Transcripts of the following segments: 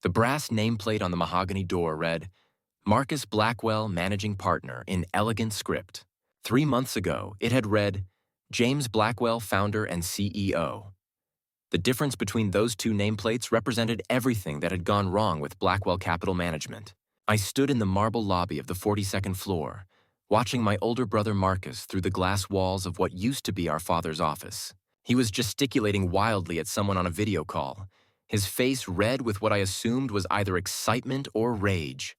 The brass nameplate on the mahogany door read, Marcus Blackwell, Managing Partner, in elegant script. 3 months ago, it had read, James Blackwell, Founder and CEO. The difference between those two nameplates represented everything that had gone wrong with Blackwell Capital Management. I stood in the marble lobby of the 42nd floor, watching my older brother Marcus through the glass walls of what used to be our father's office. He was gesticulating wildly at someone on a video call, his face red with what I assumed was either excitement or rage.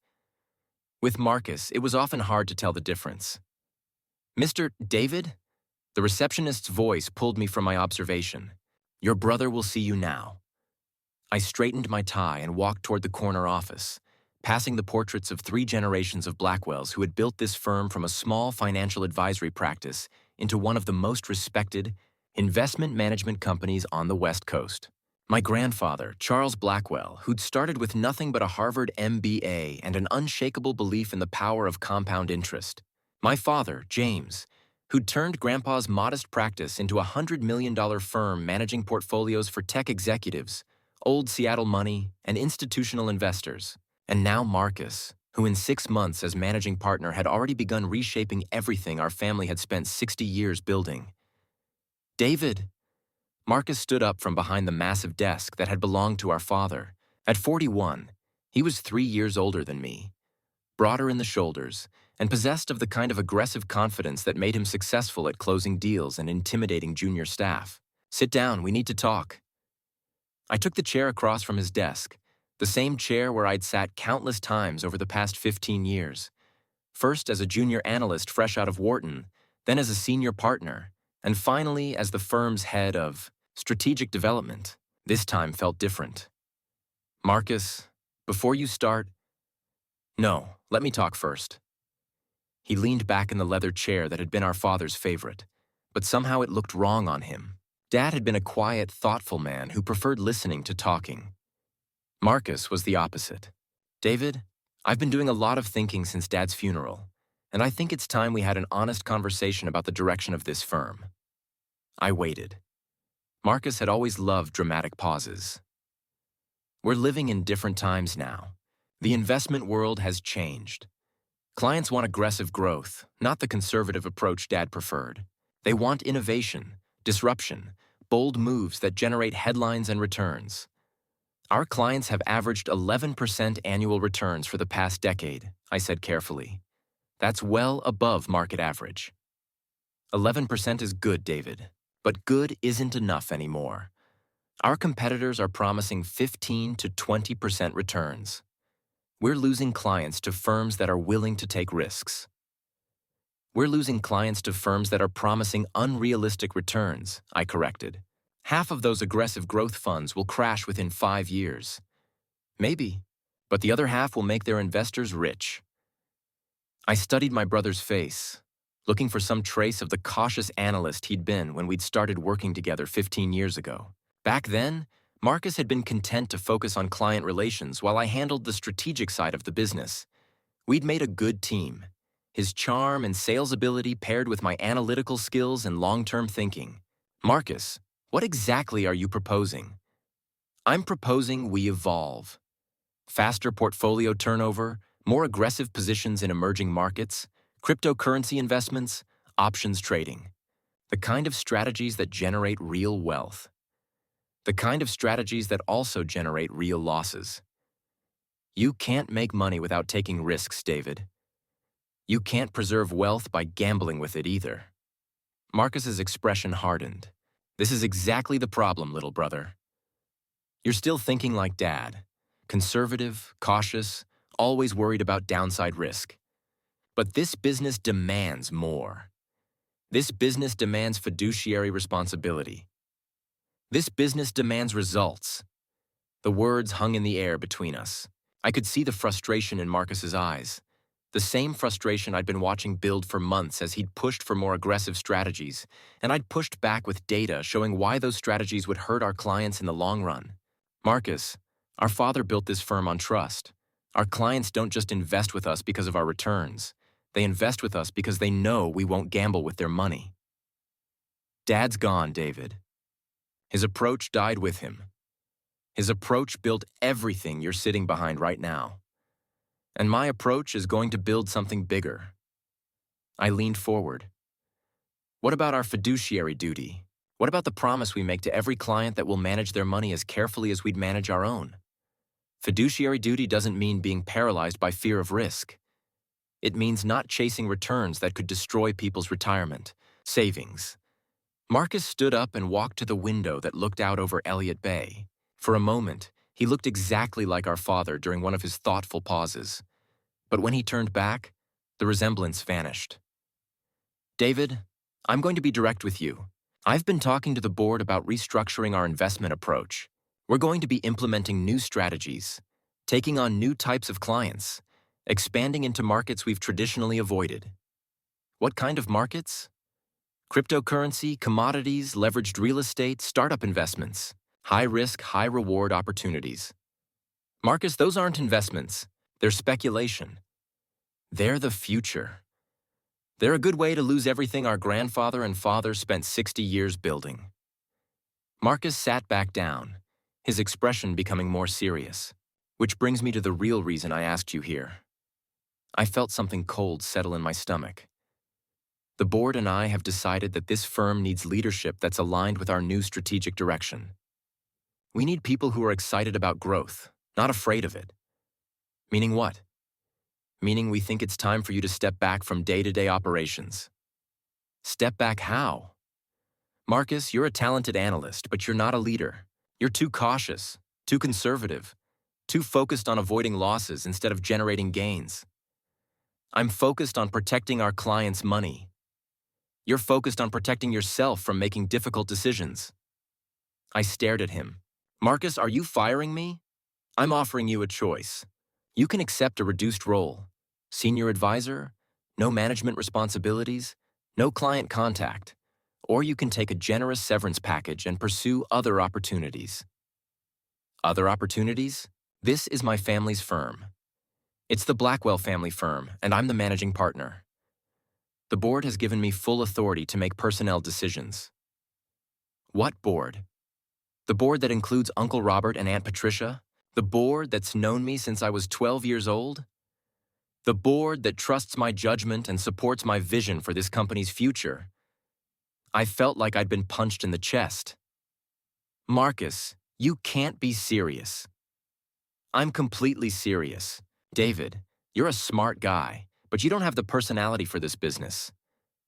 With Marcus, it was often hard to tell the difference. Mr. David? The receptionist's voice pulled me from my observation. Your brother will see you now. I straightened my tie and walked toward the corner office, passing the portraits of 3 generations of Blackwells who had built this firm from a small financial advisory practice into one of the most respected investment management companies on the West Coast. My grandfather, Charles Blackwell, who'd started with nothing but a Harvard MBA and an unshakable belief in the power of compound interest. My father, James, who'd turned Grandpa's modest practice into a $100 million firm managing portfolios for tech executives, old Seattle money, and institutional investors. And now Marcus, who in 6 months as managing partner had already begun reshaping everything our family had spent 60 years building. David. Marcus stood up from behind the massive desk that had belonged to our father. At 41, he was 3 years older than me, broader in the shoulders, and possessed of the kind of aggressive confidence that made him successful at closing deals and intimidating junior staff. Sit down, we need to talk. I took the chair across from his desk, the same chair where I'd sat countless times over the past 15 years. First as a junior analyst fresh out of Wharton, then as a senior partner, and finally as the firm's head of strategic development. This time felt different. Marcus, before you start... No, let me talk first. He leaned back in the leather chair that had been our father's favorite, but somehow it looked wrong on him. Dad had been a quiet, thoughtful man who preferred listening to talking. Marcus was the opposite. David, I've been doing a lot of thinking since Dad's funeral, and I think it's time we had an honest conversation about the direction of this firm. I waited. Marcus had always loved dramatic pauses. We're living in different times now. The investment world has changed. Clients want aggressive growth, not the conservative approach Dad preferred. They want innovation, disruption, bold moves that generate headlines and returns. Our clients have averaged 11% annual returns for the past decade, I said carefully. That's well above market average. 11% is good, David, but good isn't enough anymore. Our competitors are promising 15 to 20% returns. We're losing clients to firms that are willing to take risks. We're losing clients to firms that are promising unrealistic returns, I corrected. Half of those aggressive growth funds will crash within 5 years. Maybe, but the other half will make their investors rich. I studied my brother's face, looking for some trace of the cautious analyst he'd been when we'd started working together 15 years ago. Back then, Marcus had been content to focus on client relations while I handled the strategic side of the business. We'd made a good team. His charm and sales ability paired with my analytical skills and long-term thinking. Marcus, what exactly are you proposing? I'm proposing we evolve. Faster portfolio turnover, more aggressive positions in emerging markets, cryptocurrency investments, options trading. The kind of strategies that generate real wealth. The kind of strategies that also generate real losses. You can't make money without taking risks, David. You can't preserve wealth by gambling with it either. Marcus's expression hardened. This is exactly the problem, little brother. You're still thinking like Dad. Conservative, cautious, always worried about downside risk. But this business demands more. This business demands fiduciary responsibility. This business demands results. The words hung in the air between us. I could see the frustration in Marcus's eyes. The same frustration I'd been watching build for months as he'd pushed for more aggressive strategies, and I'd pushed back with data showing why those strategies would hurt our clients in the long run. Marcus, our father built this firm on trust. Our clients don't just invest with us because of our returns. They invest with us because they know we won't gamble with their money. Dad's gone, David. His approach died with him. His approach built everything you're sitting behind right now. And my approach is going to build something bigger. I leaned forward. What about our fiduciary duty? What about the promise we make to every client that we'll manage their money as carefully as we'd manage our own? Fiduciary duty doesn't mean being paralyzed by fear of risk. It means not chasing returns that could destroy people's retirement, savings. Marcus stood up and walked to the window that looked out over Elliott Bay. For a moment, he looked exactly like our father during one of his thoughtful pauses. But when he turned back, the resemblance vanished. David, I'm going to be direct with you. I've been talking to the board about restructuring our investment approach. We're going to be implementing new strategies, taking on new types of clients, expanding into markets we've traditionally avoided. What kind of markets? Cryptocurrency, commodities, leveraged real estate, startup investments, high-risk, high-reward opportunities. Marcus, those aren't investments. They're speculation. They're the future. They're a good way to lose everything our grandfather and father spent 60 years building. Marcus sat back down, his expression becoming more serious. Which brings me to the real reason I asked you here. I felt something cold settle in my stomach. The board and I have decided that this firm needs leadership that's aligned with our new strategic direction. We need people who are excited about growth, not afraid of it. Meaning what? Meaning we think it's time for you to step back from day-to-day operations. Step back how? Marcus, you're a talented analyst, but you're not a leader. You're too cautious, too conservative, too focused on avoiding losses instead of generating gains. I'm focused on protecting our clients' money. You're focused on protecting yourself from making difficult decisions. I stared at him. Marcus, are you firing me? I'm offering you a choice. You can accept a reduced role. Senior advisor, no management responsibilities, no client contact. Or you can take a generous severance package and pursue other opportunities. Other opportunities? This is my family's firm. It's the Blackwell family firm, and I'm the managing partner. The board has given me full authority to make personnel decisions. What board? The board that includes Uncle Robert and Aunt Patricia? The board that's known me since I was 12 years old? The board that trusts my judgment and supports my vision for this company's future? I felt like I'd been punched in the chest. Marcus, you can't be serious. I'm completely serious. David, you're a smart guy, but you don't have the personality for this business.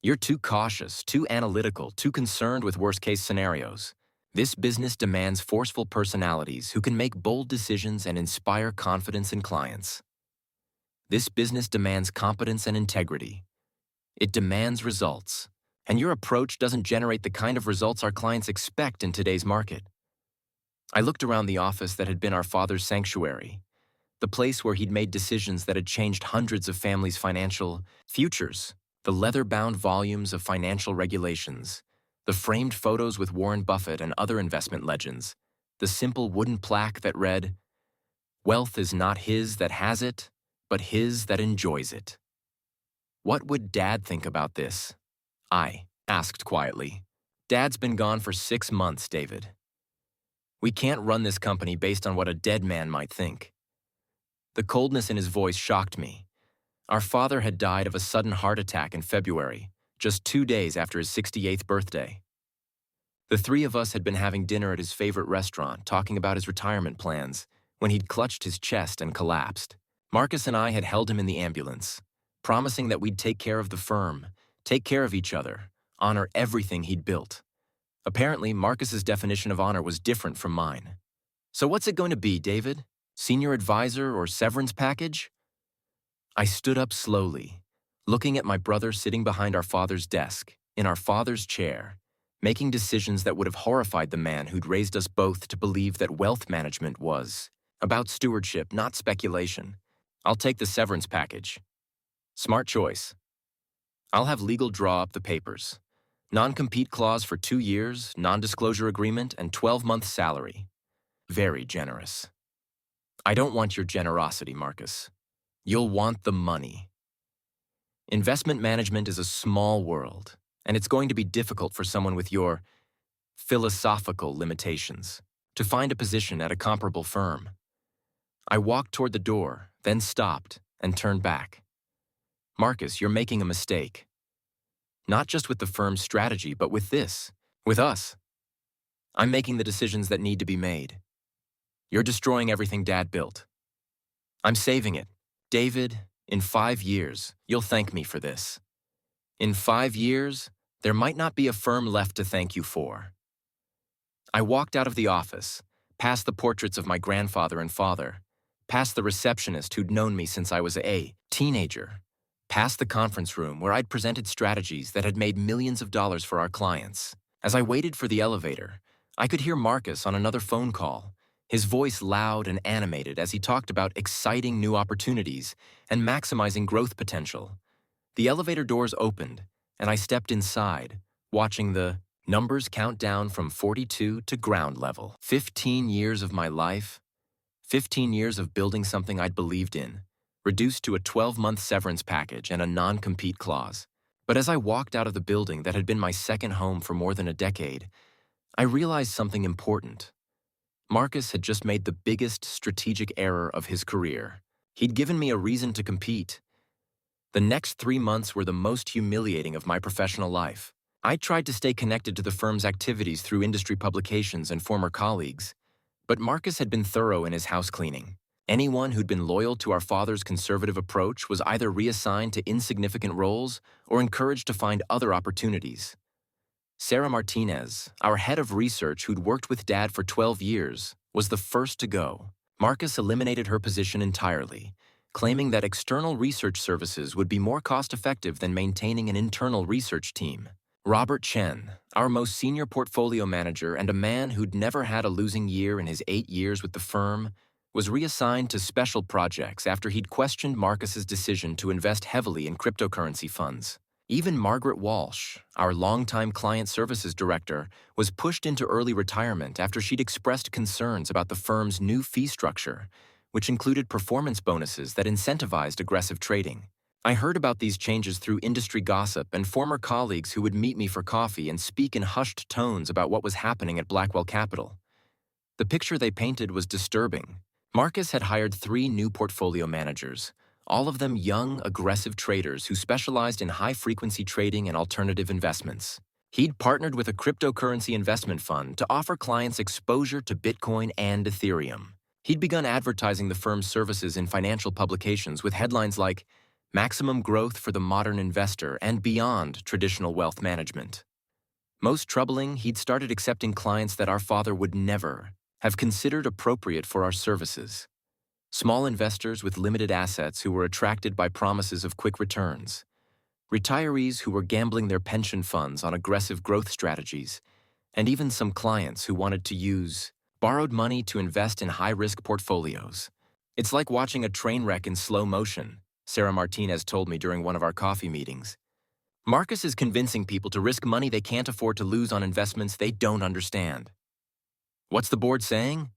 You're too cautious, too analytical, too concerned with worst-case scenarios. This business demands forceful personalities who can make bold decisions and inspire confidence in clients. This business demands competence and integrity. It demands results, and your approach doesn't generate the kind of results our clients expect in today's market. I looked around the office that had been our father's sanctuary, the place where he'd made decisions that had changed hundreds of families' financial futures, the leather-bound volumes of financial regulations, the framed photos with Warren Buffett and other investment legends, the simple wooden plaque that read, "Wealth is not his that has it, but his that enjoys it." What would Dad think about this? I asked quietly. Dad's been gone for 6 months, David. We can't run this company based on what a dead man might think. The coldness in his voice shocked me. Our father had died of a sudden heart attack in February, just 2 days after his 68th birthday. The three of us had been having dinner at his favorite restaurant, talking about his retirement plans, when he'd clutched his chest and collapsed. Marcus and I had held him in the ambulance, promising that we'd take care of the firm, take care of each other, honor everything he'd built. Apparently, Marcus's definition of honor was different from mine. So what's it going to be, David? Senior advisor or severance package? I stood up slowly, looking at my brother sitting behind our father's desk, in our father's chair, making decisions that would have horrified the man who'd raised us both to believe that wealth management was about stewardship, not speculation. I'll take the severance package. Smart choice. I'll have legal draw up the papers. Non-compete clause for 2 years, non-disclosure agreement, and 12-month salary. Very generous. I don't want your generosity, Marcus. You'll want the money. Investment management is a small world, and it's going to be difficult for someone with your philosophical limitations. to find a position at a comparable firm. I walked toward the door, then stopped and turned back. Marcus, you're making a mistake. Not just with the firm's strategy, but with this, with us. I'm making the decisions that need to be made. You're destroying everything Dad built. I'm saving it. David, in 5 years, you'll thank me for this. In 5 years, there might not be a firm left to thank you for. I walked out of the office, past the portraits of my grandfather and father, past the receptionist who'd known me since I was a teenager, past the conference room where I'd presented strategies that had made millions of dollars for our clients. As I waited for the elevator, I could hear Marcus on another phone call, his voice loud and animated as he talked about exciting new opportunities and maximizing growth potential. The elevator doors opened, and I stepped inside, watching the numbers count down from 42 to ground level. 15 years of my life, 15 years of building something I'd believed in, reduced to a 12-month severance package and a non-compete clause. But as I walked out of the building that had been my second home for more than a decade, I realized something important. Marcus had just made the biggest strategic error of his career. He'd given me a reason to compete. The next 3 months were the most humiliating of my professional life. I tried to stay connected to the firm's activities through industry publications and former colleagues, but Marcus had been thorough in his house cleaning. Anyone who'd been loyal to our father's conservative approach was either reassigned to insignificant roles or encouraged to find other opportunities. Sarah Martinez, our head of research who'd worked with Dad for 12 years, was the first to go. Marcus eliminated her position entirely, claiming that external research services would be more cost-effective than maintaining an internal research team. Robert Chen, our most senior portfolio manager and a man who'd never had a losing year in his 8 years with the firm, was reassigned to special projects after he'd questioned Marcus's decision to invest heavily in cryptocurrency funds. Even Margaret Walsh, our longtime client services director, was pushed into early retirement after she'd expressed concerns about the firm's new fee structure, which included performance bonuses that incentivized aggressive trading. I heard about these changes through industry gossip and former colleagues who would meet me for coffee and speak in hushed tones about what was happening at Blackwell Capital. The picture they painted was disturbing. Marcus had hired 3 new portfolio managers, all of them young, aggressive traders who specialized in high-frequency trading and alternative investments. He'd partnered with a cryptocurrency investment fund to offer clients exposure to Bitcoin and Ethereum. He'd begun advertising the firm's services in financial publications with headlines like "Maximum Growth for the Modern Investor" and "Beyond Traditional Wealth Management." Most troubling, he'd started accepting clients that our father would never have considered appropriate for our services. Small investors with limited assets who were attracted by promises of quick returns, retirees who were gambling their pension funds on aggressive growth strategies, and even some clients who wanted to use borrowed money to invest in high-risk portfolios. It's like watching a train wreck in slow motion, Sarah Martinez told me during one of our coffee meetings. Marcus is convincing people to risk money they can't afford to lose on investments they don't understand. What's the board saying?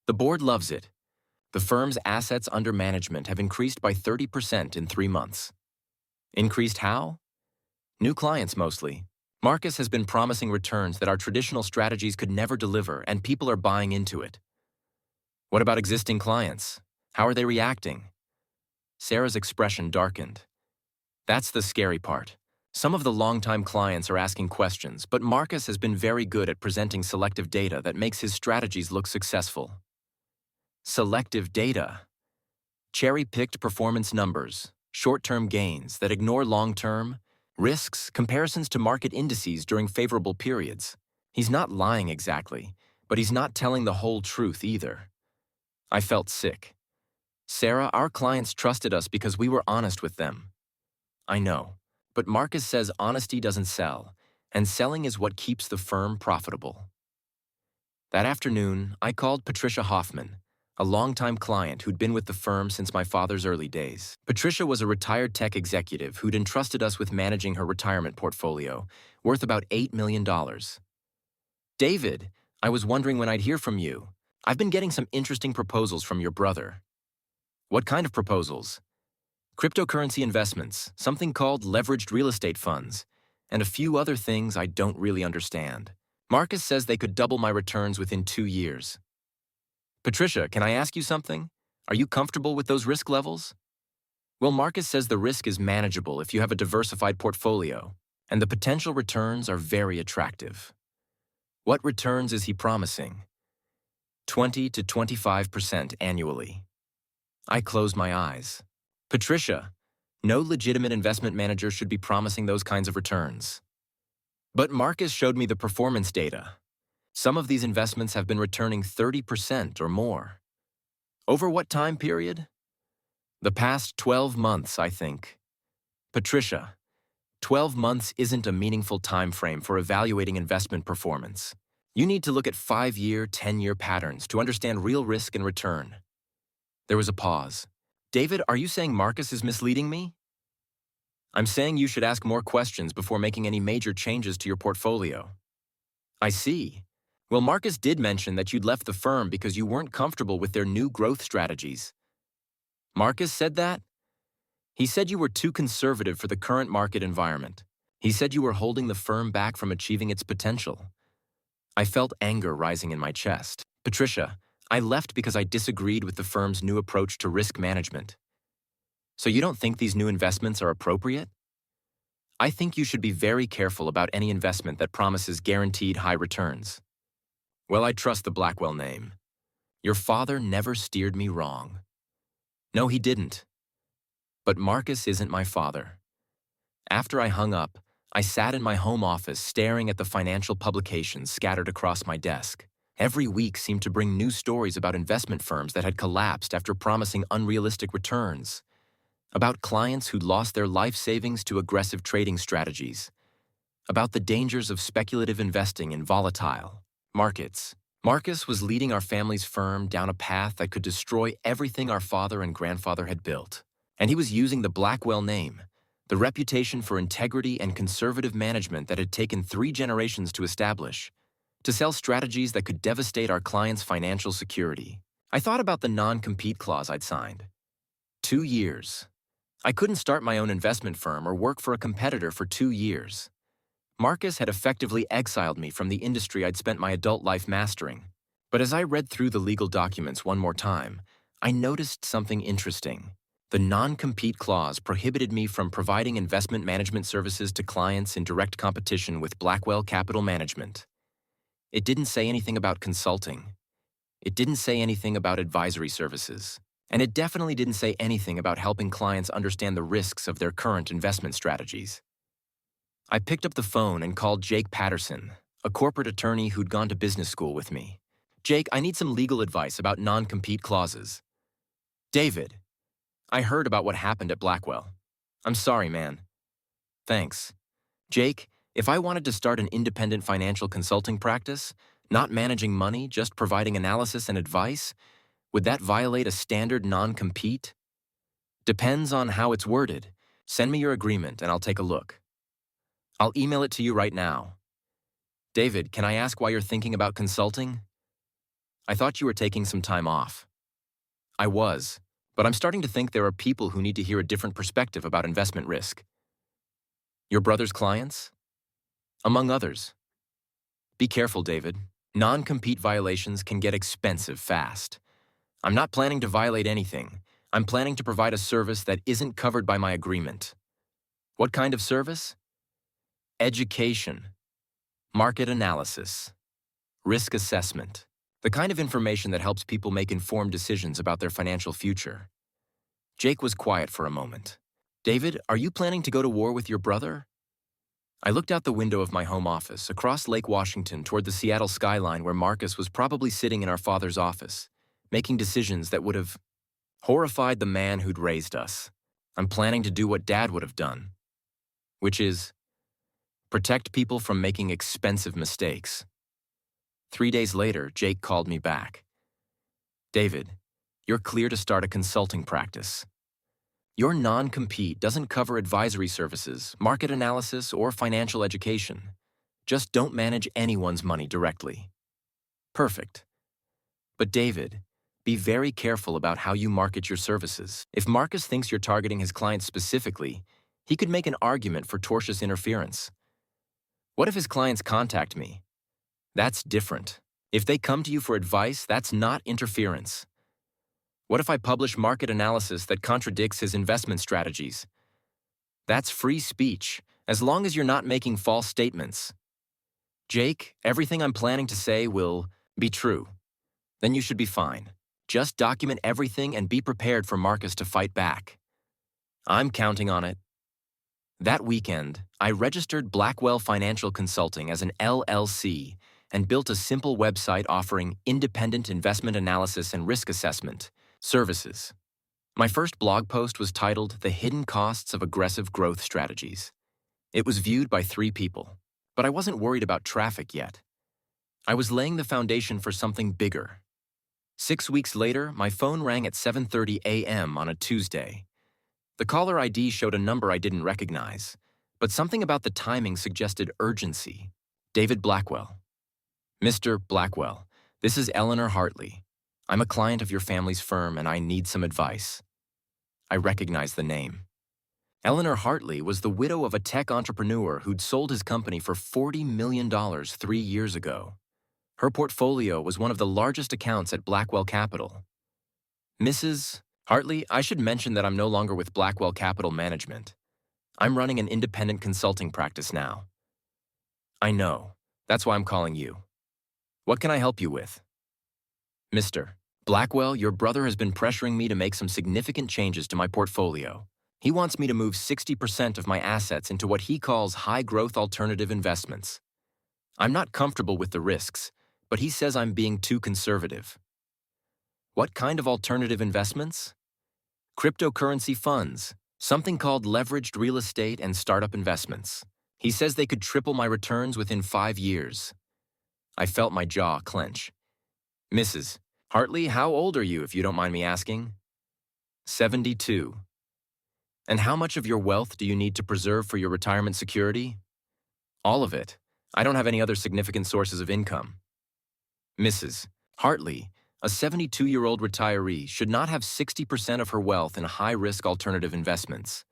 The board loves it. The firm's assets under management have increased by 30% in 3 months. Increased how? New clients mostly. Marcus has been promising returns that our traditional strategies could never deliver, and people are buying into it. What about existing clients? How are they reacting? Sarah's expression darkened. That's the scary part. Some of the longtime clients are asking questions, but Marcus has been very good at presenting selective data that makes his strategies look successful. Selective data. Cherry-picked performance numbers, short-term gains that ignore long-term, risks, comparisons to market indices during favorable periods. He's not lying exactly, but he's not telling the whole truth either. I felt sick. Sarah, our clients trusted us because we were honest with them. I know, but Marcus says honesty doesn't sell, and selling is what keeps the firm profitable. That afternoon, I called Patricia Hoffman, a longtime client who'd been with the firm since my father's early days. Patricia was a retired tech executive who'd entrusted us with managing her retirement portfolio, worth about $8 million. David, I was wondering when I'd hear from you. I've been getting some interesting proposals from your brother. What kind of proposals? Cryptocurrency investments, something called leveraged real estate funds, and a few other things I don't really understand. Marcus says they could double my returns within 2 years. Patricia, can I ask you something? Are you comfortable with those risk levels? Well, Marcus says the risk is manageable if you have a diversified portfolio, and the potential returns are very attractive. What returns is he promising? 20 to 25% annually. I closed my eyes. Patricia, no legitimate investment manager should be promising those kinds of returns. But Marcus showed me the performance data. Some of these investments have been returning 30% or more. Over what time period? The past 12 months, I think. Patricia, 12 months isn't a meaningful time frame for evaluating investment performance. You need to look at 5-year, 10-year patterns to understand real risk and return. There was a pause. David, are you saying Marcus is misleading me? I'm saying you should ask more questions before making any major changes to your portfolio. I see. Well, Marcus did mention that you'd left the firm because you weren't comfortable with their new growth strategies. Marcus said that? He said you were too conservative for the current market environment. He said you were holding the firm back from achieving its potential. I felt anger rising in my chest. Patricia, I left because I disagreed with the firm's new approach to risk management. So you don't think these new investments are appropriate? I think you should be very careful about any investment that promises guaranteed high returns. Well, I trust the Blackwell name. Your father never steered me wrong. No, he didn't. But Marcus isn't my father. After I hung up, I sat in my home office staring at the financial publications scattered across my desk. Every week seemed to bring new stories about investment firms that had collapsed after promising unrealistic returns, about clients who'd lost their life savings to aggressive trading strategies, about the dangers of speculative investing in volatile markets. Marcus was leading our family's firm down a path that could destroy everything our father and grandfather had built. And he was using the Blackwell name, the reputation for integrity and conservative management that had taken 3 generations to establish, to sell strategies that could devastate our clients' financial security. I thought about the non-compete clause I'd signed. 2 years. I couldn't start my own investment firm or work for a competitor for 2 years. Marcus had effectively exiled me from the industry I'd spent my adult life mastering. But as I read through the legal documents one more time, I noticed something interesting. The non-compete clause prohibited me from providing investment management services to clients in direct competition with Blackwell Capital Management. It didn't say anything about consulting. It didn't say anything about advisory services. And it definitely didn't say anything about helping clients understand the risks of their current investment strategies. I picked up the phone and called Jake Patterson, a corporate attorney who'd gone to business school with me. Jake, I need some legal advice about non-compete clauses. David, I heard about what happened at Blackwell. I'm sorry, man. Thanks. Jake, if I wanted to start an independent financial consulting practice, not managing money, just providing analysis and advice, would that violate a standard non-compete? Depends on how it's worded. Send me your agreement and I'll take a look. I'll email it to you right now. David, can I ask why you're thinking about consulting? I thought you were taking some time off. I was, but I'm starting to think there are people who need to hear a different perspective about investment risk. Your brother's clients? Among others. Be careful, David. Non-compete violations can get expensive fast. I'm not planning to violate anything. I'm planning to provide a service that isn't covered by my agreement. What kind of service? Education, market analysis, risk assessment, the kind of information that helps people make informed decisions about their financial future. Jake was quiet for a moment. David, are you planning to go to war with your brother? I looked out the window of my home office, across Lake Washington toward the Seattle skyline where Marcus was probably sitting in our father's office, making decisions that would have horrified the man who'd raised us. I'm planning to do what Dad would have done, which is protect people from making expensive mistakes. 3 days later, Jake called me back. David, you're clear to start a consulting practice. Your non-compete doesn't cover advisory services, market analysis, or financial education. Just don't manage anyone's money directly. Perfect. But David, be very careful about how you market your services. If Marcus thinks you're targeting his clients specifically, he could make an argument for tortious interference. What if his clients contact me? That's different. If they come to you for advice, that's not interference. What if I publish market analysis that contradicts his investment strategies? That's free speech, as long as you're not making false statements. Jake, everything I'm planning to say will be true. Then you should be fine. Just document everything and be prepared for Marcus to fight back. I'm counting on it. That weekend, I registered Blackwell Financial Consulting as an LLC and built a simple website offering independent investment analysis and risk assessment services. My first blog post was titled "The Hidden Costs of Aggressive Growth Strategies." It was viewed by 3 people, but I wasn't worried about traffic yet. I was laying the foundation for something bigger. 6 weeks later, my phone rang at 7:30 a.m. on a Tuesday. The caller ID showed a number I didn't recognize, but something about the timing suggested urgency. David Blackwell. Mr. Blackwell, this is Eleanor Hartley. I'm a client of your family's firm and I need some advice. I recognized the name. Eleanor Hartley was the widow of a tech entrepreneur who'd sold his company for $40 million 3 years ago. Her portfolio was one of the largest accounts at Blackwell Capital. Mrs. Hartley, I should mention that I'm no longer with Blackwell Capital Management. I'm running an independent consulting practice now. I know. That's why I'm calling you. What can I help you with? Mr. Blackwell, your brother has been pressuring me to make some significant changes to my portfolio. He wants me to move 60% of my assets into what he calls high-growth alternative investments. I'm not comfortable with the risks, but he says I'm being too conservative. What kind of alternative investments? Cryptocurrency funds, something called leveraged real estate and startup investments. He says they could triple my returns within 5 years. I felt my jaw clench. Mrs. Hartley, how old are you, if you don't mind me asking? 72. And how much of your wealth do you need to preserve for your retirement security? All of it. I don't have any other significant sources of income. Mrs. Hartley, a 72-year-old retiree, should not have 60% of her wealth in high-risk alternative investments.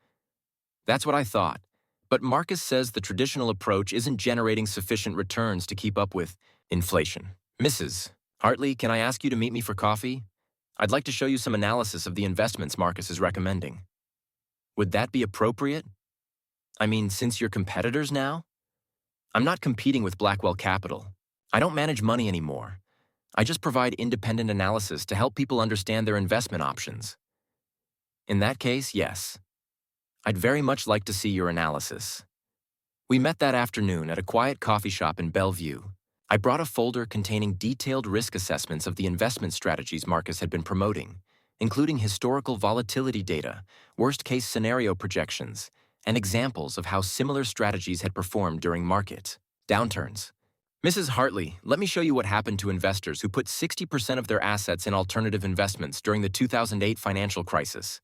That's what I thought, but Marcus says the traditional approach isn't generating sufficient returns to keep up with inflation. Mrs. Hartley, can I ask you to meet me for coffee? I'd like to show you some analysis of the investments Marcus is recommending. Would that be appropriate? I mean, since you're competitors now? I'm not competing with Blackwell Capital. I don't manage money anymore. I just provide independent analysis to help people understand their investment options. In that case, yes. I'd very much like to see your analysis. We met that afternoon at a quiet coffee shop in Bellevue. I brought a folder containing detailed risk assessments of the investment strategies Marcus had been promoting, including historical volatility data, worst-case scenario projections, and examples of how similar strategies had performed during market downturns. Mrs. Hartley, let me show you what happened to investors who put 60% of their assets in alternative investments during the 2008 financial crisis.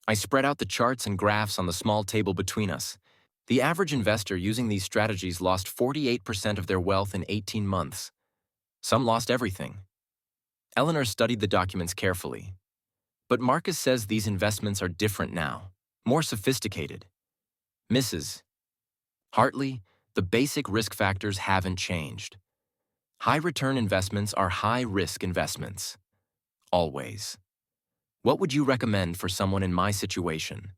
I spread out the charts and graphs on the small table between us. The average investor using these strategies lost 48% of their wealth in 18 months. Some lost everything. Eleanor studied the documents carefully. But Marcus says these investments are different now, more sophisticated. Mrs. Hartley, the basic risk factors haven't changed. High-return investments are high-risk investments. Always. What would you recommend for someone in my situation?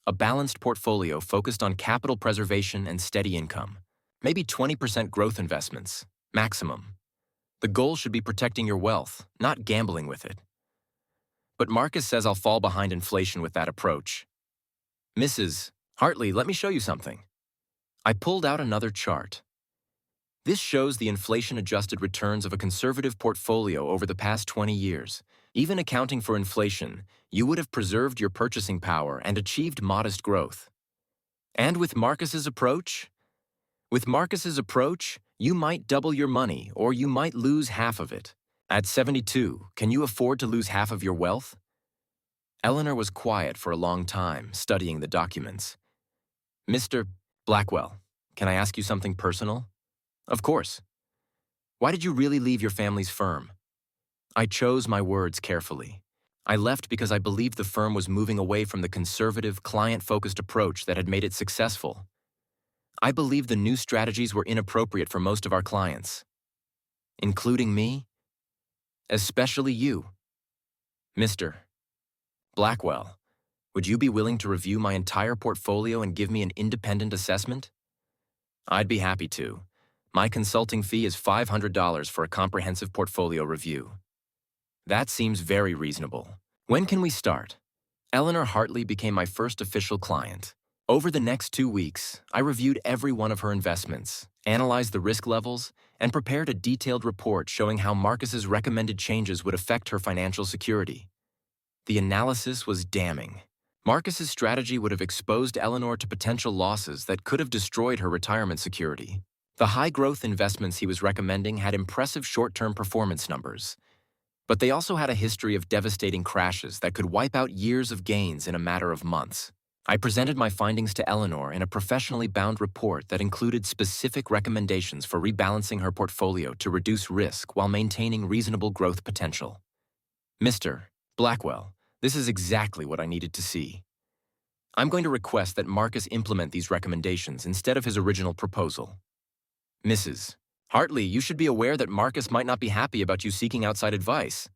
A balanced portfolio focused on capital preservation and steady income. Maybe 20% growth investments, maximum. The goal should be protecting your wealth, not gambling with it. But Marcus says I'll fall behind inflation with that approach. Mrs. Hartley, let me show you something. I pulled out another chart. This shows the inflation-adjusted returns of a conservative portfolio over the past 20 years. Even accounting for inflation, you would have preserved your purchasing power and achieved modest growth. And with Marcus's approach? With Marcus's approach, you might double your money or you might lose half of it. At 72, can you afford to lose half of your wealth? Eleanor was quiet for a long time, studying the documents. Mr. Blackwell, can I ask you something personal? Of course. Why did you really leave your family's firm? I chose my words carefully. I left because I believed the firm was moving away from the conservative, client-focused approach that had made it successful. I believe the new strategies were inappropriate for most of our clients, including me, especially you. Mr. Blackwell, would you be willing to review my entire portfolio and give me an independent assessment? I'd be happy to. My consulting fee is $500 for a comprehensive portfolio review. That seems very reasonable. When can we start? Eleanor Hartley became my first official client. Over the next 2 weeks, I reviewed every one of her investments, analyzed the risk levels, and prepared a detailed report showing how Marcus's recommended changes would affect her financial security. The analysis was damning. Marcus's strategy would have exposed Eleanor to potential losses that could have destroyed her retirement security. The high-growth investments he was recommending had impressive short-term performance numbers, but they also had a history of devastating crashes that could wipe out years of gains in a matter of months. I presented my findings to Eleanor in a professionally bound report that included specific recommendations for rebalancing her portfolio to reduce risk while maintaining reasonable growth potential. Mr. Blackwell, this is exactly what I needed to see. I'm going to request that Marcus implement these recommendations instead of his original proposal. Mrs. Hartley, you should be aware that Marcus might not be happy about you seeking outside advice.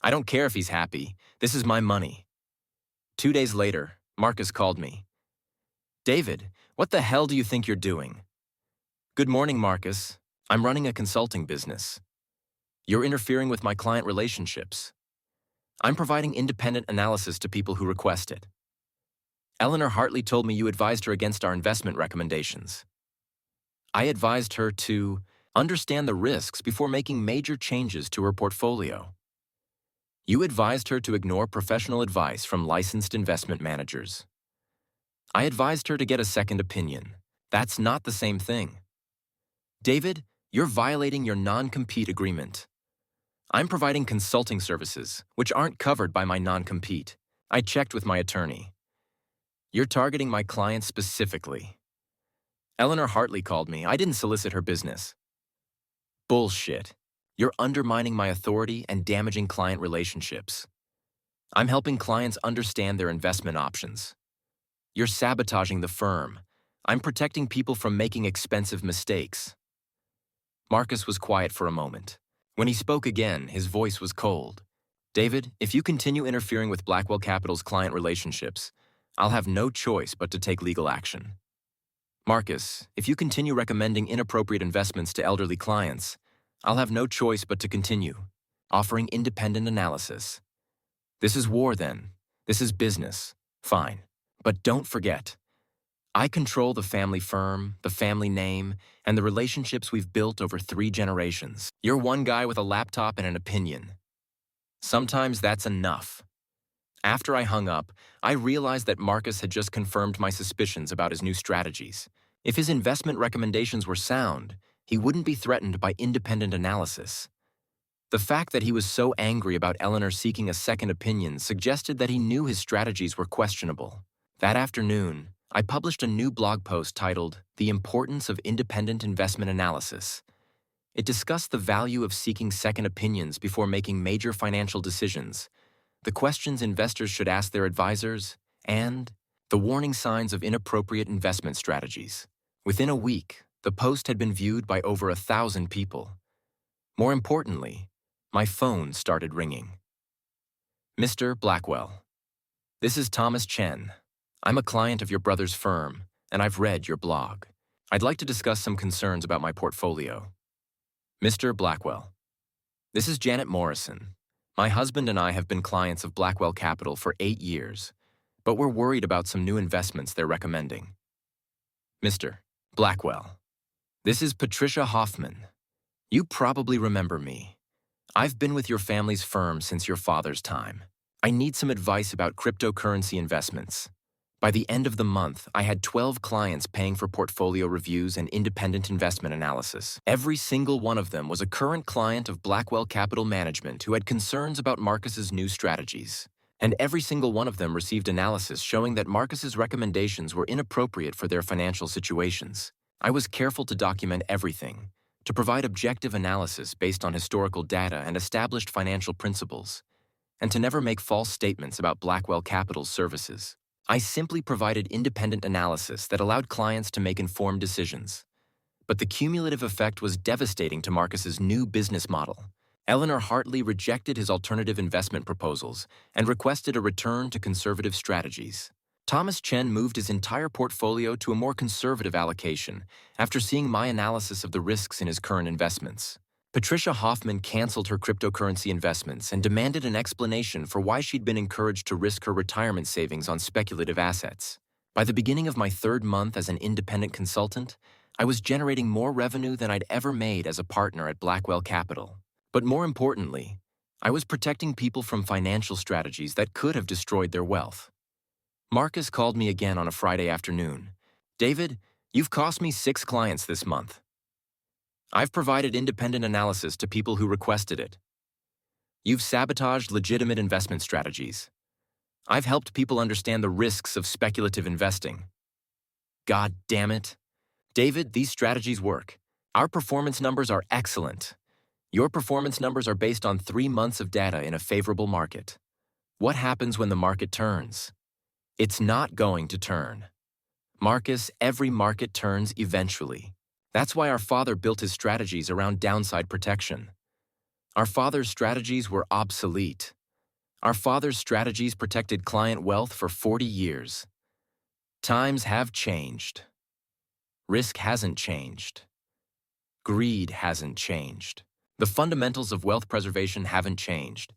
I don't care if he's happy. This is my money. 2 days later, Marcus called me. David, what the hell do you think you're doing? Good morning, Marcus. I'm running a consulting business. You're interfering with my client relationships. I'm providing independent analysis to people who request it. Eleanor Hartley told me you advised her against our investment recommendations. I advised her to understand the risks before making major changes to her portfolio. You advised her to ignore professional advice from licensed investment managers. I advised her to get a second opinion. That's not the same thing. David, you're violating your non-compete agreement. I'm providing consulting services, which aren't covered by my non-compete. I checked with my attorney. You're targeting my client specifically. Eleanor Hartley called me. I didn't solicit her business. Bullshit. You're undermining my authority and damaging client relationships. I'm helping clients understand their investment options. You're sabotaging the firm. I'm protecting people from making expensive mistakes. Marcus was quiet for a moment. When he spoke again, his voice was cold. David, if you continue interfering with Blackwell Capital's client relationships, I'll have no choice but to take legal action. Marcus, if you continue recommending inappropriate investments to elderly clients, I'll have no choice but to continue offering independent analysis. This is war then. This is business. Fine. But don't forget, I control the family firm, the family name, and the relationships we've built over 3 generations. You're one guy with a laptop and an opinion. Sometimes that's enough. After I hung up, I realized that Marcus had just confirmed my suspicions about his new strategies. If his investment recommendations were sound, he wouldn't be threatened by independent analysis. The fact that he was so angry about Eleanor seeking a second opinion suggested that he knew his strategies were questionable. That afternoon, I published a new blog post titled "The Importance of Independent Investment Analysis." It discussed the value of seeking second opinions before making major financial decisions, the questions investors should ask their advisors, and the warning signs of inappropriate investment strategies. Within a week, the post had been viewed by over 1,000 people. More importantly, my phone started ringing. Mr. Blackwell, this is Thomas Chen. I'm a client of your brother's firm, and I've read your blog. I'd like to discuss some concerns about my portfolio. Mr. Blackwell, this is Janet Morrison. My husband and I have been clients of Blackwell Capital for 8 years, but we're worried about some new investments they're recommending. Mr. Blackwell, this is Patricia Hoffman. You probably remember me. I've been with your family's firm since your father's time. I need some advice about cryptocurrency investments. By the end of the month, I had 12 clients paying for portfolio reviews and independent investment analysis. Every single one of them was a current client of Blackwell Capital Management who had concerns about Marcus's new strategies. And every single one of them received analysis showing that Marcus's recommendations were inappropriate for their financial situations. I was careful to document everything, to provide objective analysis based on historical data and established financial principles, and to never make false statements about Blackwell Capital's services. I simply provided independent analysis that allowed clients to make informed decisions. But the cumulative effect was devastating to Marcus's new business model. Eleanor Hartley rejected his alternative investment proposals and requested a return to conservative strategies. Thomas Chen moved his entire portfolio to a more conservative allocation after seeing my analysis of the risks in his current investments. Patricia Hoffman canceled her cryptocurrency investments and demanded an explanation for why she'd been encouraged to risk her retirement savings on speculative assets. By the beginning of my third month as an independent consultant, I was generating more revenue than I'd ever made as a partner at Blackwell Capital. But more importantly, I was protecting people from financial strategies that could have destroyed their wealth. Marcus called me again on a Friday afternoon. "David, you've cost me 6 clients this month. I've provided independent analysis to people who requested it. You've sabotaged legitimate investment strategies. I've helped people understand the risks of speculative investing. God damn it. David, these strategies work. Our performance numbers are excellent. Your performance numbers are based on 3 months of data in a favorable market. What happens when the market turns? It's not going to turn. Marcus, every market turns eventually. That's why our father built his strategies around downside protection. Our father's strategies were obsolete. Our father's strategies protected client wealth for 40 years. Times have changed. Risk hasn't changed. Greed hasn't changed. The fundamentals of wealth preservation haven't changed.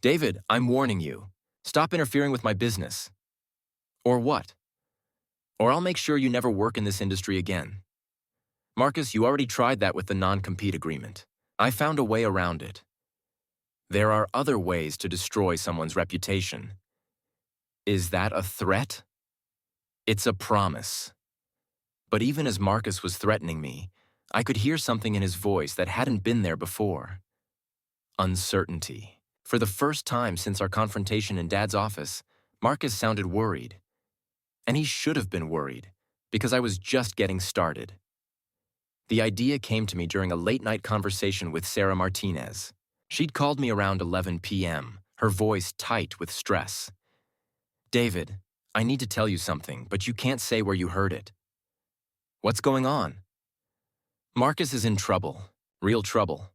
David, I'm warning you. Stop interfering with my business. Or what? Or I'll make sure you never work in this industry again. Marcus, you already tried that with the non-compete agreement. I found a way around it. There are other ways to destroy someone's reputation. Is that a threat? It's a promise. But even as Marcus was threatening me, I could hear something in his voice that hadn't been there before. Uncertainty. For the first time since our confrontation in Dad's office, Marcus sounded worried. And he should have been worried, because I was just getting started. The idea came to me during a late-night conversation with Sarah Martinez. She'd called me around 11 p.m., her voice tight with stress. David, I need to tell you something, but you can't say where you heard it. What's going on? Marcus is in trouble, real trouble.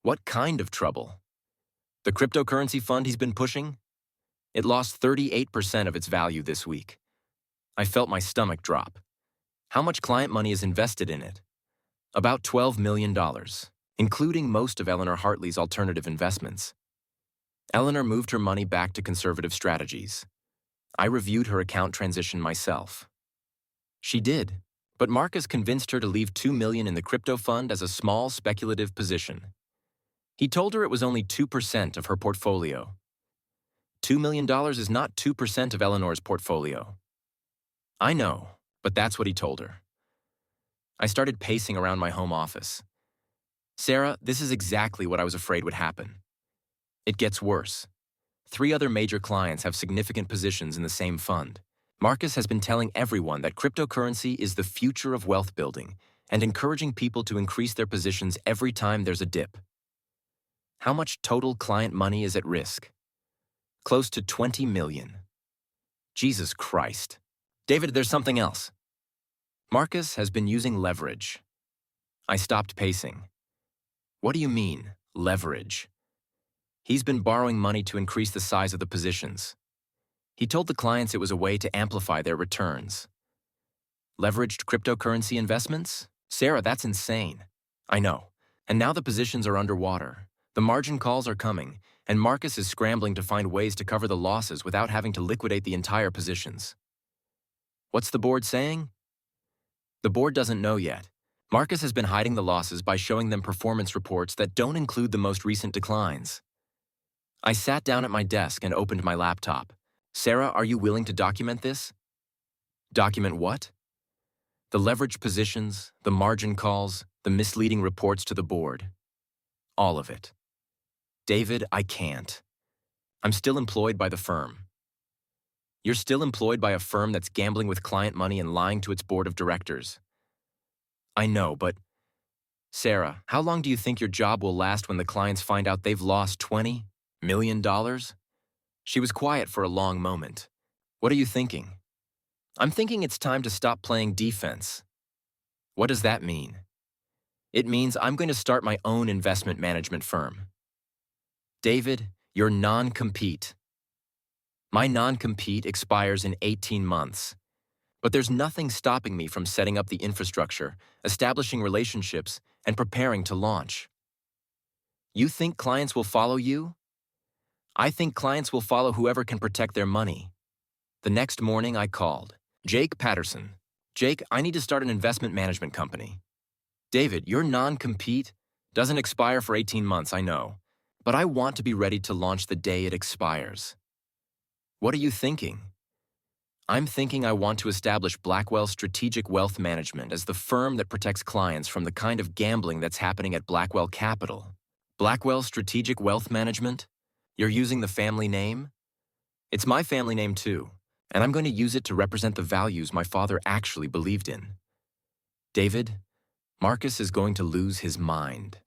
What kind of trouble? The cryptocurrency fund he's been pushing? It lost 38% of its value this week. I felt my stomach drop. How much client money is invested in it? About $12 million, including most of Eleanor Hartley's alternative investments. Eleanor moved her money back to conservative strategies. I reviewed her account transition myself. She did, but Marcus convinced her to leave $2 million in the crypto fund as a small speculative position. He told her it was only 2% of her portfolio. $2 million is not 2% of Eleanor's portfolio. I know, but that's what he told her. I started pacing around my home office. Sarah, this is exactly what I was afraid would happen. It gets worse. 3 other major clients have significant positions in the same fund. Marcus has been telling everyone that cryptocurrency is the future of wealth building and encouraging people to increase their positions every time there's a dip. How much total client money is at risk? Close to 20 million. Jesus Christ. David, there's something else. Marcus has been using leverage. I stopped pacing. What do you mean, leverage? He's been borrowing money to increase the size of the positions. He told the clients it was a way to amplify their returns. Leveraged cryptocurrency investments? Sarah, that's insane. I know. And now the positions are underwater. The margin calls are coming, and Marcus is scrambling to find ways to cover the losses without having to liquidate the entire positions. What's the board saying? The board doesn't know yet. Marcus has been hiding the losses by showing them performance reports that don't include the most recent declines. I sat down at my desk and opened my laptop. Sarah, are you willing to document this? Document what? The leverage positions, the margin calls, the misleading reports to the board. All of it. David, I can't. I'm still employed by the firm. You're still employed by a firm that's gambling with client money and lying to its board of directors. I know, but... Sarah, how long do you think your job will last when the clients find out they've lost $20 million? She was quiet for a long moment. What are you thinking? I'm thinking it's time to stop playing defense. What does that mean? It means I'm going to start my own investment management firm. David, your non-compete. My non-compete expires in 18 months. But there's nothing stopping me from setting up the infrastructure, establishing relationships, and preparing to launch. You think clients will follow you? I think clients will follow whoever can protect their money. The next morning I called. Jake Patterson. Jake, I need to start an investment management company. David, your non-compete doesn't expire for 18 months, I know. But I want to be ready to launch the day it expires. What are you thinking? I'm thinking I want to establish Blackwell Strategic Wealth Management as the firm that protects clients from the kind of gambling that's happening at Blackwell Capital. Blackwell Strategic Wealth Management? You're using the family name? It's my family name too, and I'm going to use it to represent the values my father actually believed in. David, Marcus is going to lose his mind.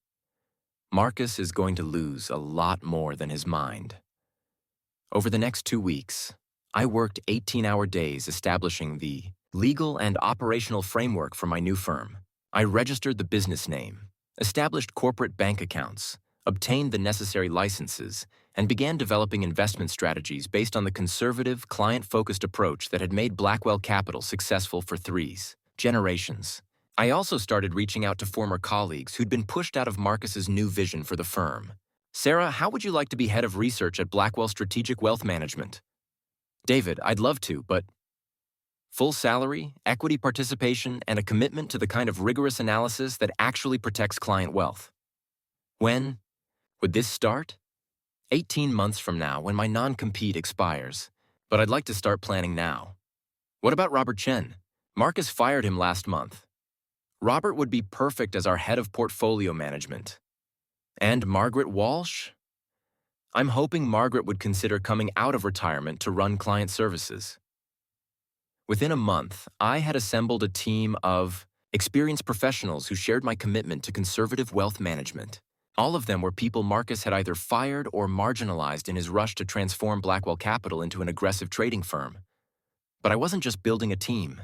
Marcus is going to lose a lot more than his mind. Over the next 2 weeks, I worked 18-hour days establishing the legal and operational framework for my new firm. I registered the business name, established corporate bank accounts, obtained the necessary licenses, and began developing investment strategies based on the conservative, client-focused approach that had made Blackwell Capital successful for 3 generations. I also started reaching out to former colleagues who'd been pushed out of Marcus's new vision for the firm. Sarah, how would you like to be head of research at Blackwell Strategic Wealth Management? David, I'd love to, but full salary, equity participation, and a commitment to the kind of rigorous analysis that actually protects client wealth. When would this start? 18 months from now, when my non-compete expires. But I'd like to start planning now. What about Robert Chen? Marcus fired him last month. Robert would be perfect as our head of portfolio management. And Margaret Walsh? I'm hoping Margaret would consider coming out of retirement to run client services. Within a month, I had assembled a team of experienced professionals who shared my commitment to conservative wealth management. All of them were people Marcus had either fired or marginalized in his rush to transform Blackwell Capital into an aggressive trading firm. But I wasn't just building a team.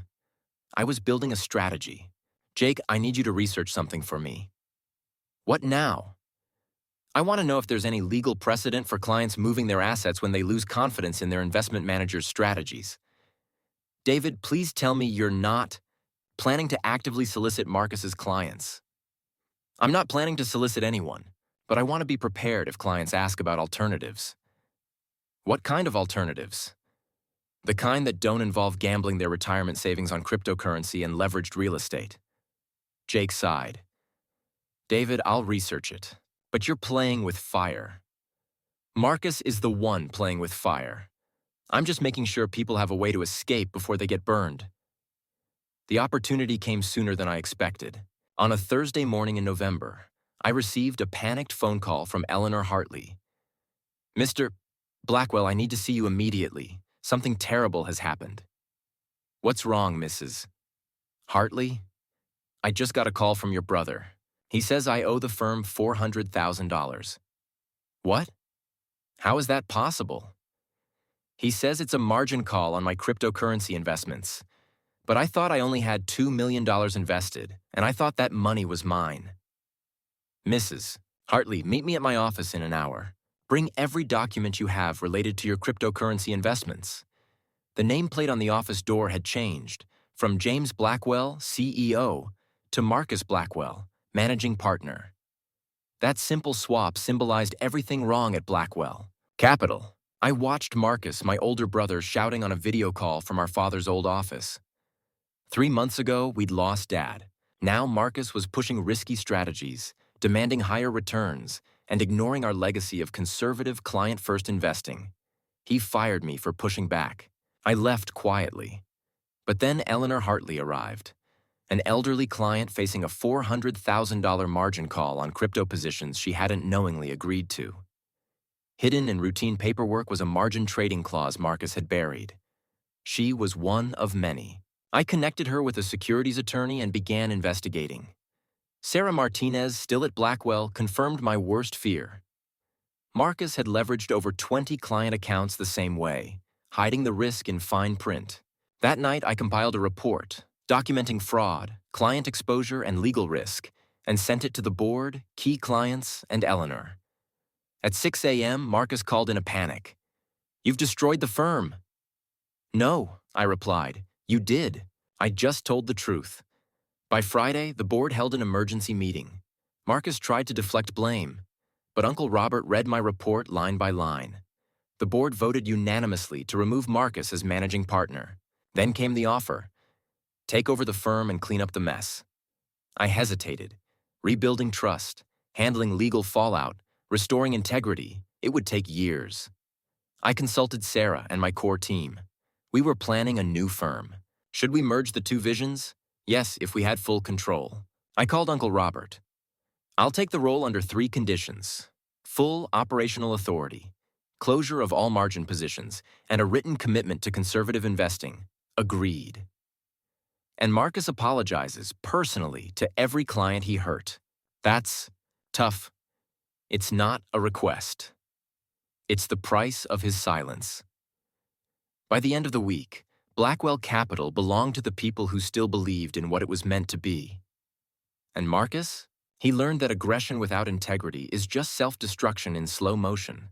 I was building a strategy. Jake, I need you to research something for me. What now? I want to know if there's any legal precedent for clients moving their assets when they lose confidence in their investment manager's strategies. David, please tell me you're not planning to actively solicit Marcus's clients. I'm not planning to solicit anyone, but I want to be prepared if clients ask about alternatives. What kind of alternatives? The kind that don't involve gambling their retirement savings on cryptocurrency and leveraged real estate. Jake sighed. David, I'll research it, but you're playing with fire. Marcus is the one playing with fire. I'm just making sure people have a way to escape before they get burned. The opportunity came sooner than I expected. On a Thursday morning in November, I received a panicked phone call from Eleanor Hartley. Mr. Blackwell, I need to see you immediately. Something terrible has happened. What's wrong, Mrs. Hartley? I just got a call from your brother. He says I owe the firm $400,000. What? How is that possible? He says it's a margin call on my cryptocurrency investments. But I thought I only had $2 million invested, and I thought that money was mine. Mrs. Hartley, meet me at my office in an hour. Bring every document you have related to your cryptocurrency investments. The nameplate on the office door had changed from James Blackwell, CEO, to Marcus Blackwell, managing partner. That simple swap symbolized everything wrong at Blackwell Capital. I watched Marcus, my older brother, shouting on a video call from our father's old office. 3 months ago, we'd lost Dad. Now Marcus was pushing risky strategies, demanding higher returns, and ignoring our legacy of conservative client-first investing. He fired me for pushing back. I left quietly. But then Eleanor Hartley arrived, an elderly client facing a $400,000 margin call on crypto positions she hadn't knowingly agreed to. Hidden in routine paperwork was a margin trading clause Marcus had buried. She was one of many. I connected her with a securities attorney and began investigating. Sarah Martinez, still at Blackwell, confirmed my worst fear. Marcus had leveraged over 20 client accounts the same way, hiding the risk in fine print. That night, I compiled a report documenting fraud, client exposure, and legal risk, and sent it to the board, key clients, and Eleanor. At 6 a.m., Marcus called in a panic. "You've destroyed the firm." "No," I replied. "You did. I just told the truth." By Friday, the board held an emergency meeting. Marcus tried to deflect blame, but Uncle Robert read my report line by line. The board voted unanimously to remove Marcus as managing partner. Then came the offer: take over the firm and clean up the mess. I hesitated. Rebuilding trust, handling legal fallout, restoring integrity, it would take years. I consulted Sarah and my core team. We were planning a new firm. Should we merge the two visions? Yes, if we had full control. I called Uncle Robert. "I'll take the role under 3 conditions: full operational authority, closure of all margin positions, and a written commitment to conservative investing." Agreed. And Marcus apologizes personally to every client he hurt. That's tough. It's not a request. It's the price of his silence. By the end of the week, Blackwell Capital belonged to the people who still believed in what it was meant to be. And Marcus? He learned that aggression without integrity is just self-destruction in slow motion.